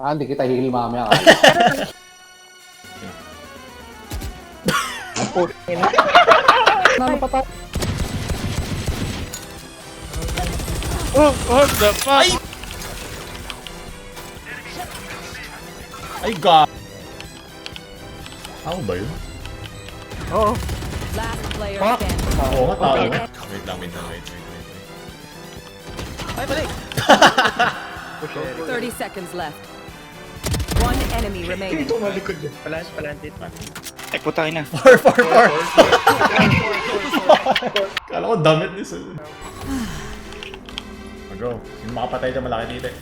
Hindi kita heal mamaya. Ano pa tayo? Oh, what the fuck? Ay, God! Ako ba yun? Oo. Last player standing. Oo nga, tao nga. Wait lang. Ay, mali! 30 seconds left. One enemy remaining. Palantit. Ay, putang ina. 4. Kala ko damit ni Sul. Go. Yung makapatay dyan malaki dito.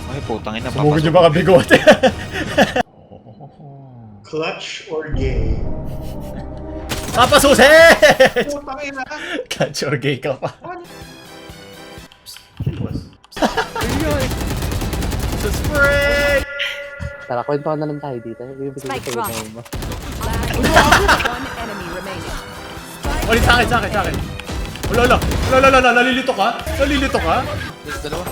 Ay, putang ina. Sumugod yung mga bigot. Clutch or gay? Papasusit! Putang ina! Clutch or gay ka pa. The spray! Tara, kwentuhan na lang tayo dito. Spike drop. One enemy remaining. Ulit sa akin. Wala. Nalilito ka? Dalawa.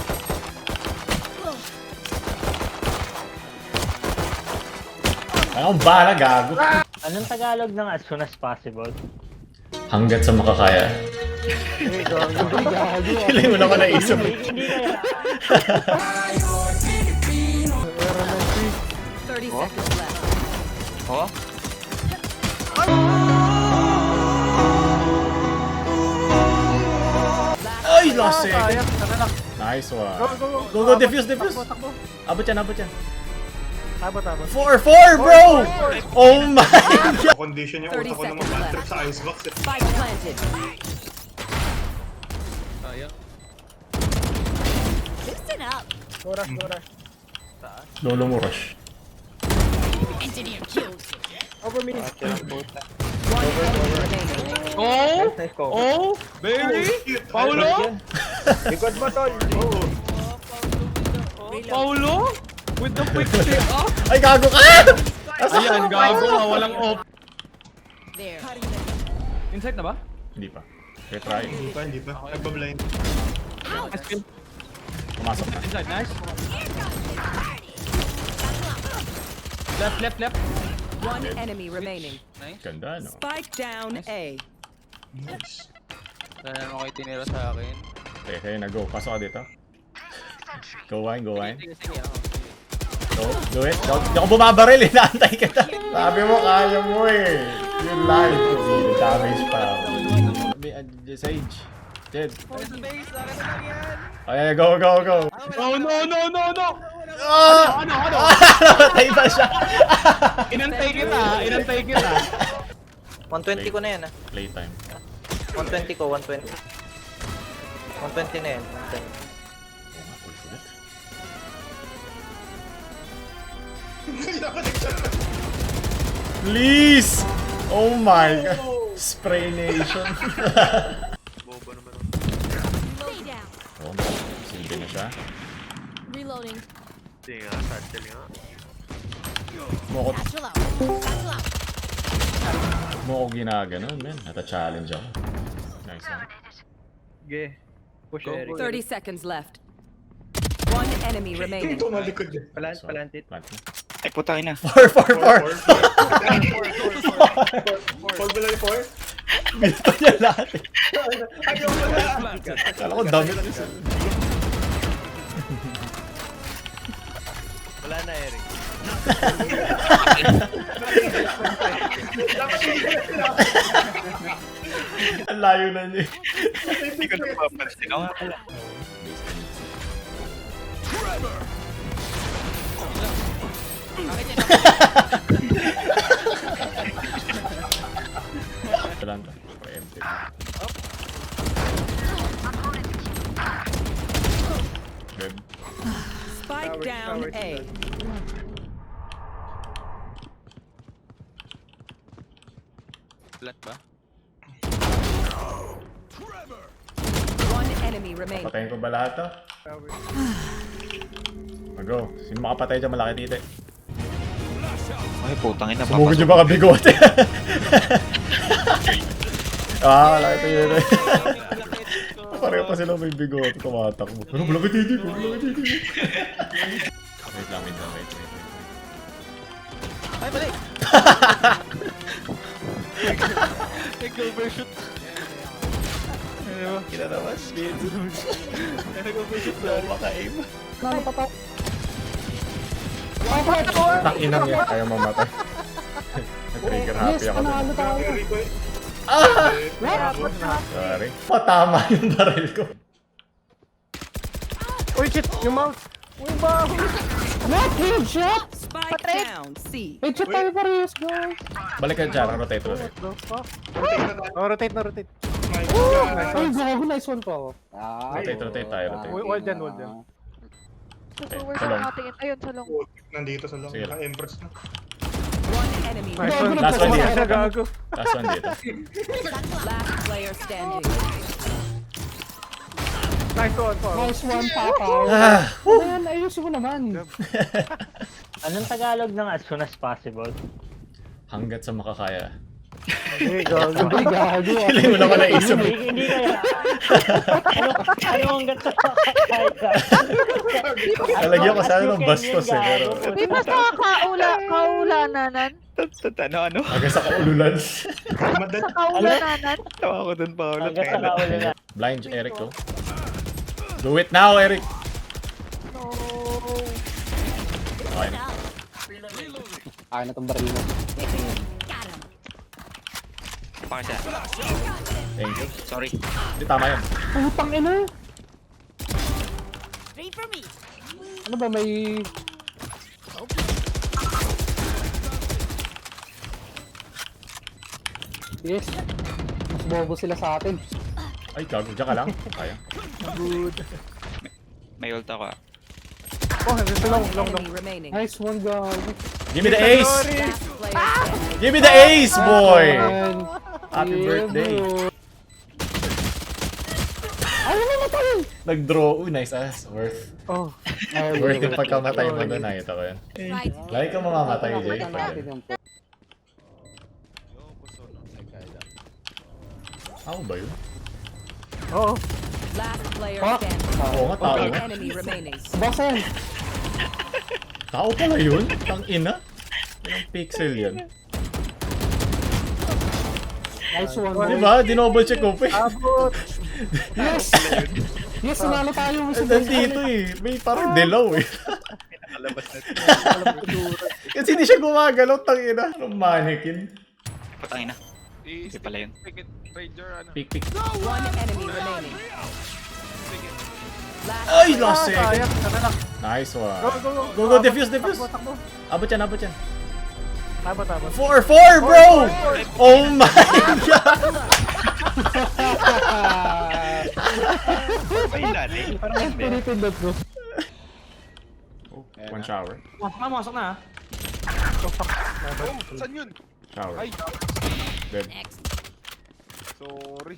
Akong bahala, gago. Anong Tagalog ng as soon as possible? Hanggat sa makakaya. Hindi mo naman naisip. Hindi kaya. 30 seconds left. Oh? Ay, last second. Nice one. Go, defuse. Abot yan. Abot. 4, bro! Oh my God! Condition yung 30 utak ko na seconds mag-trip left. sa icebox. Spike planted. Sayang. Listen up. Rush. Lolo mo rush. Engineer kills. Over me. One enemy remaining. Oh! Nice go. Oh! Baby! Paulo! Likod mo, tol. Paulo! With the quick pick up! Ay, gago ka! Ayan, gago ka. Walang off. There. Inside na ba? Hindi pa. Retry. Hindi pa. Nagbablind. Pumasok na. Inside, nice. Left. One enemy remaining. Nice. Ganda, no? Spike down A. Nice. Wala naman kayo tinira sa akin. Okay, na-go. Pasok ka dito. Go wine. Sige. Do it. Di ako bumabaril, inaantay kita. Sabi mo, kaya mo eh. Yung life. Hindi, damage pa. Sage. Dead. Ay, go. Oh, no! Ah! Ano? Namatay pa siya. Inantay kita. 120 ko na yan ah. Playtime. 120 ko, 120. 120 na yan, 120. Please! Oh my God. Spray nation. Stay down. Oh, silbi na siya. Reloading. Mo ko ginaganon, man. Nata-challenge ako. Nice one. Sige. Push Eric. 30 seconds left. One enemy remaining. Ito malikod yan. Palantit. Plant na. Ay, putang ina. 4. 4 below 4? Gusto niya lahat eh. Kala ko damit na siya. Wala na, Eric. Ang layo na niya. Hindi ko napapansin. Ako nga pala. Lang ka. Empty. Good. Spike down A. Flat ba? One enemy remaining. Patayin ko ba lahat to? Mag-go. Sino makapatay dyan malaki dito eh. Ay, putang ina. Sumugod yung mga bigot. Wala ito yun. Pareho pa sila may bigote. Tumatakbo. Ano, bulagay dito. Wait lang. Ay, mali! Nag-overshoot. Ano ba? Kinalawas. Nag-overshoot na. Maka-aim. Takinang yan. Kaya mamatay. Nag-trigger happy ako dun. Panalo tayo. Sorry. Patama yung baril ko. Uy, shit! Yung mouse! Uy, mouse! What? Headshot? Spike down. C. Headshot tayo parehas, guys. Balik ka dyan. Rotate. Oh, rotate na, rotate. Ay, gago. Nice one po. Rotate tayo. Wall dyan, wall dyan. Tutuwar Salong. sa natin. Ayun, salong. Nandito sa long. Sige. Naka-empress na. One enemy. Nice Gago one. na Last one po. dito. Gago. Last one dito. Last player standing. Nice one, Paul. Nice one, Papa. Ayan, ayusin mo naman. Anong Tagalog ng as soon as possible? Hanggat sa makakaya. Hey, gago. Ay, gago. Hindi mo naman naisip. Hindi kaya. Ano ang ganda makakaya? Nalagyan ko sana ng bastos eh. Pero Di ba sa kaulananan? Ano? hanggang sa kaululan. Madali. Sa kaulananan? Tawa ko dun, Paolo. Hanggang sa kaulo na. Blind Eric to. Do it now, Eric. No. Okay na. Ay, na itong baril mo. Pakit siya. Thank you. Sorry. Hindi, tama yan. Putang ina. Ano ba, may... Yes. Mas bobo sila sa atin. Ay, gago. Diyan ka lang. Kaya. May ult ako ah. Oh, nandito long. Enemy remaining. Nice one, gago. Give me the ace! Last player standing. Give me the ace, boy! Ayan. Happy Yeah, birthday. bro. Ay, namatay! Nag-draw. Uy, nice ass. Worth. Oh. Worth yung pagkamatay mo doon. Nakita ko yan. Lagi ka mamamatay, Jay. Natin yung po. Ako ba yun? Oh. Last player Fuck. standing. Oo nga, tao One nga. enemy remaining. Basan! Tao pala yun? Tang ina? Ilang pixel yan? Nice one, Di boy. ba? Dinoble check ko pa eh. Abot. Yes! Yes, nanalo tayo. Nandito eh. May parang dilaw eh. Nakalabas na. Kasi hindi siya gumagalaw, tang ina. Anong mannequin? Patangin na. Hindi pala yun. Pick, pick. One enemy remaining. Last Ay, last second. Sayang. Sana lang. Nice one. Go. Go, defuse. Takbo, takbo. Abot yan. Abot. 4-4, bro! Oh my god! Ay, dati. Parang hindi. Pinipindot, bro. One shower. Masok na. Saan yun? Shower. Dead. Sorry.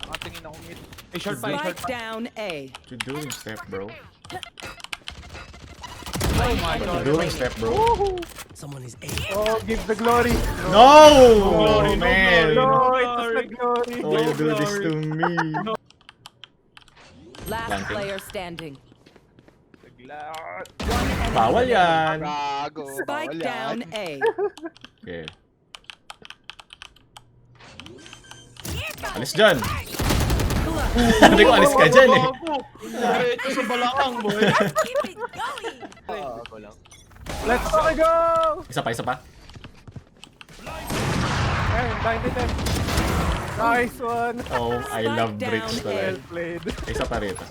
Nakatingin ako mid. Spike down A. What you doing, step, bro? One What enemy you doing, remaining. step, bro? Oh, give the glory. No! Man! No, it was the glory. Why you do this to me? Last Planting. player standing. Bawal yan! Spike down A. Okay. Alis dyan! Sabi ko alis ka dyan eh. Ito sa balakang, boy. Let's go! Isa pa. Ayun, blinded them. Nice one. Oh, I love Spike bricks down Well talaga. played. Isa pa rito.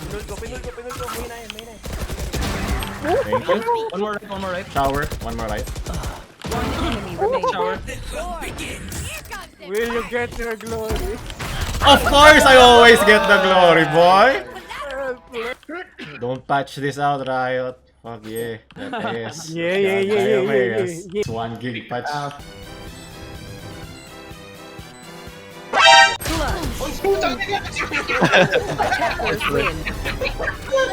Pinul ko. May na yan. Thank you. One more right. Shower. One more right. One enemy remaining. Shower. Will you get your glory? Of course, I always get the glory, boy! Well played. Don't patch this out, Riot. Fuck yeah. That is. Yeah. It's 1 gig patch. Attackers win.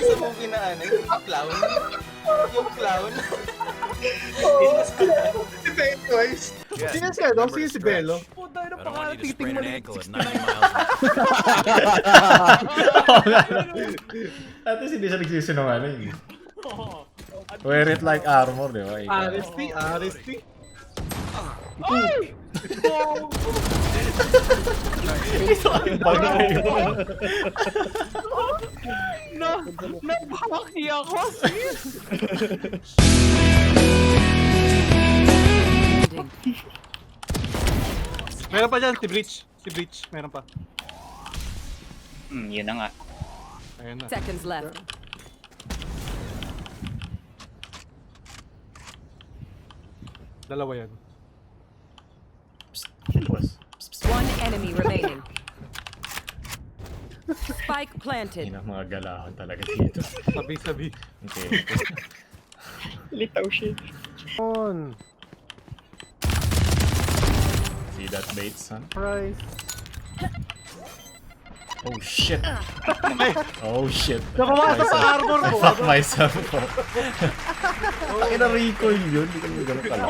Sa mong kinaan, yung clown. Yung clown. twice. Sino siya, no? Sino si Bello? Puta, ano pa nga titing mo na At least hindi siya nagsisinungaling. Wear it like armor, di ba? Honesty, honesty. Ito ang bagay mo. Nabaki ako, sis! Meron pa dyan, si Breach. Si Breach, meron pa. Yun na nga. Ayun na. Seconds left. Dalawa yan. Boss. One enemy remaining. Spike planted. Yun ang mga galahan talaga dito. Sabi-sabi. Okay. Litaw siya. On. See that bait, son? Price. Oh shit. Oh shit. Nakamasa sa armor I mo. fuck myself po. Ang ina recoil yun. Hindi ko naman ganun pala.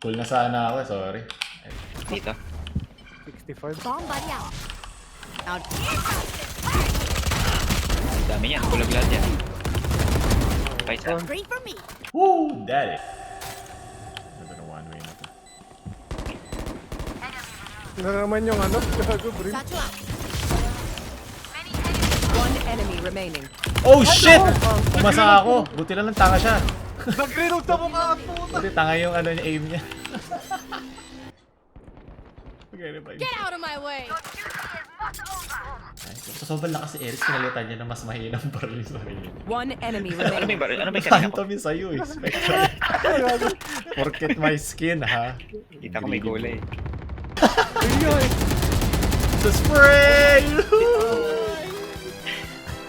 Cool na sana ako, sorry. Dito. 65. Dami yan. Kulag lahat yan. Paisa. Woo! Daddy. Ganda na one way na to. Ano naman yung ano? Gago, bro. One enemy remaining. Oh shit! Umasa ako. Buti na lang tanga siya. Nag-reload sa mukha ang puta. Buti tanga yung ano niya, aim niya. Get out of my way! Sa sobrang lakas si Eric, sinalitan niya na mas mahinang baril sa rin. One enemy Ano remaining. ba yung kanina ko? Phantom yung sa'yo eh, Spectre. Forget my skin, ha? Kita ko may kulay. The spray!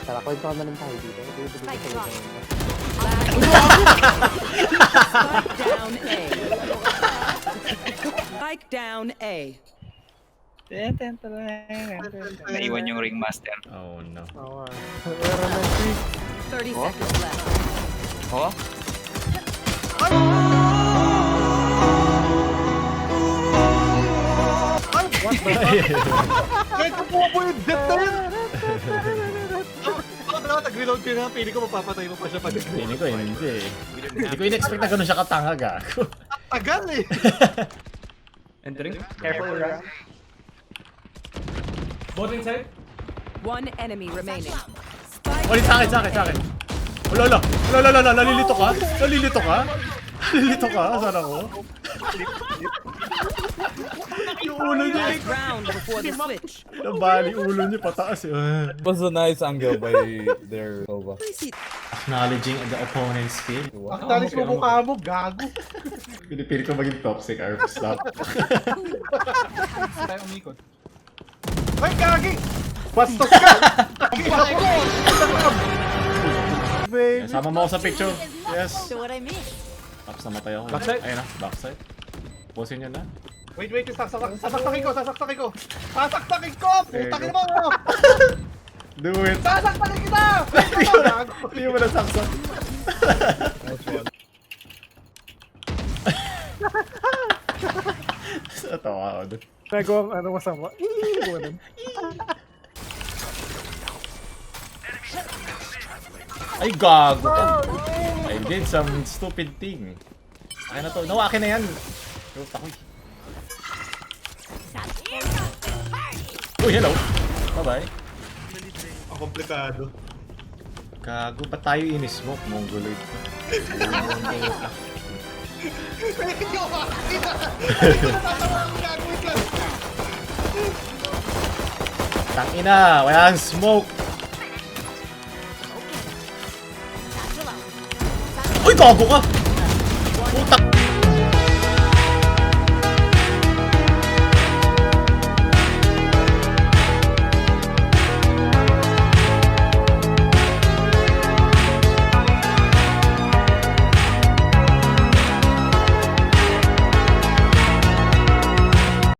Tara, kwento ka na lang tayo dito. Spike down A. Spike down A. Naiwan yung ringmaster. Oh no. Awan. Where am I? 30 seconds left. Oh? Kahit kukuha mo yung death na yun. Bakit naman nag-reload ko na, pili ko mapapatay mo pa siya pag Hindi ko hindi eh. Hindi ko in-expect na gano'n siya katanga, gago. tagal eh. Entering. Careful around. Both inside. One enemy remaining. Spike. Ulit sa akin. Wala. Nalilito ka? Nalilito ka? Saan ako? Yung ulo niya Last round before the switch. nabali, ulo niya pataas eh. Was a nice angle by their Nova. Acknowledging the opponent's skill. Aktalis mo mukha mo, gago. Pinipilit ko maging toxic, Arp. Stop. Tayo umikot. Ay, gagi! Bastos ka! Yeah, sama mo ako sa picture. Yes. So what I miss? Tapos namatay ako. Backside? Ayun na, backside. Posin nyo na. Wait, sasaktakin ko! Sasaktakin ko! Putang ina mo! Do it. Sasaktakin kita! Hindi mo nasaksak. Natawa ako doon. Nagawa ano masama. Iiwanan. Ay, gago ka. I did some stupid thing. Akin na to. No, akin na yan. Yung takoy. Uy, hello. Bye-bye. Ang komplikado. Gago, ba't tayo in-smoke? Mongoloid ka. Hindi ako makakita! Gagawin lang! Tangina, wala ang smoke. Uy, gago ka! Putak!